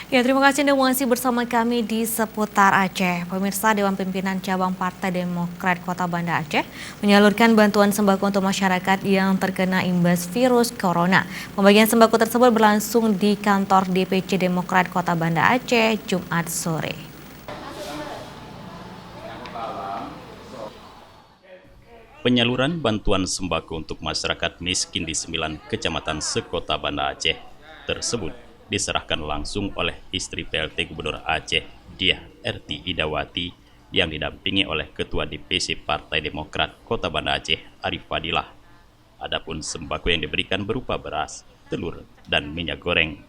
Ya, terima kasih Anda masih bersama kami di seputar Aceh. Pemirsa, Dewan Pimpinan Cabang Partai Demokrat Kota Banda Aceh menyalurkan bantuan sembako untuk masyarakat yang terkena imbas virus corona. Pembagian sembako tersebut berlangsung di kantor DPC Demokrat Kota Banda Aceh Jumat sore. Penyaluran bantuan sembako untuk masyarakat miskin di 9 kecamatan sekota Banda Aceh tersebut diserahkan langsung oleh istri PLT Gubernur Aceh, Diah Erti Idawati, yang didampingi oleh Ketua DPC Partai Demokrat Kota Banda Aceh, Arif Fadilah. Adapun sembako yang diberikan berupa beras, telur, dan minyak goreng.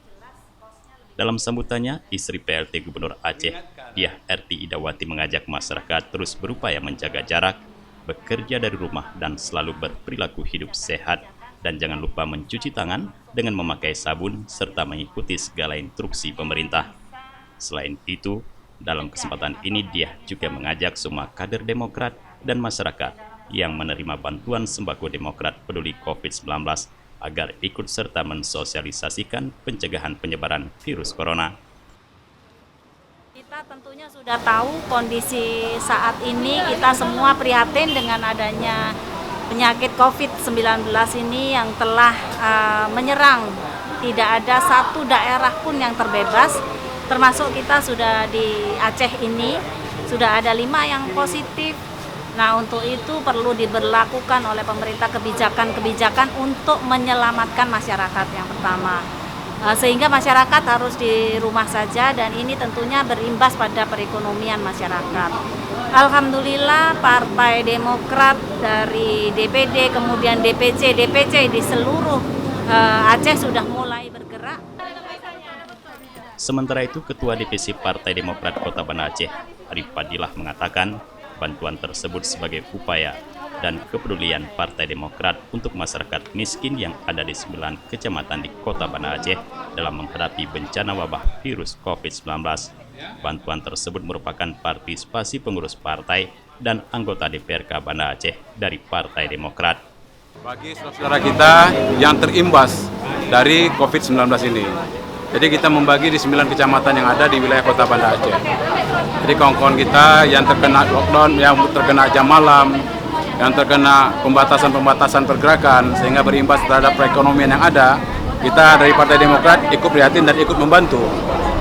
Dalam sambutannya, istri PLT Gubernur Aceh, Diah Erti Idawati, mengajak masyarakat terus berupaya menjaga jarak, bekerja dari rumah, dan selalu berperilaku hidup sehat, dan jangan lupa mencuci tangan dengan memakai sabun serta mengikuti segala instruksi pemerintah. Selain itu, dalam kesempatan ini dia juga mengajak semua kader Demokrat dan masyarakat yang menerima bantuan sembako Demokrat peduli COVID-19 agar ikut serta mensosialisasikan pencegahan penyebaran virus corona. Kita tentunya sudah tahu kondisi saat ini, kita semua prihatin dengan adanya penyakit COVID-19 ini yang telah menyerang. Tidak ada satu daerah pun yang terbebas, termasuk kita sudah di Aceh ini, sudah ada 5 yang positif. Nah, untuk itu perlu diberlakukan oleh pemerintah kebijakan-kebijakan untuk menyelamatkan masyarakat yang pertama. Sehingga masyarakat harus di rumah saja dan ini tentunya berimbas pada perekonomian masyarakat. Alhamdulillah Partai Demokrat dari DPD kemudian DPC di seluruh Aceh sudah mulai bergerak. Sementara itu, Ketua DPC Partai Demokrat Kota Banda Aceh, Arif Fadilah, mengatakan bantuan tersebut sebagai upaya dan kepedulian Partai Demokrat untuk masyarakat miskin yang ada di 9 kecamatan di Kota Banda Aceh dalam menghadapi bencana wabah virus COVID-19. Bantuan tersebut merupakan partisipasi pengurus partai dan anggota DPRK Banda Aceh dari Partai Demokrat. Bagi saudara kita yang terimbas dari COVID-19 ini, jadi kita membagi di 9 kecamatan yang ada di wilayah Kota Banda Aceh. Jadi kawan-kawan kita yang terkena lockdown, yang terkena jam malam, yang terkena pembatasan pergerakan sehingga berimbas terhadap perekonomian yang ada, kita dari Partai Demokrat ikut prihatin dan ikut membantu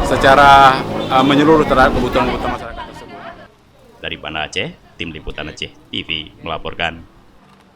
secara menyeluruh terhadap kebutuhan masyarakat tersebut. Dari Banda Aceh, Tim Liputan Aceh TV melaporkan.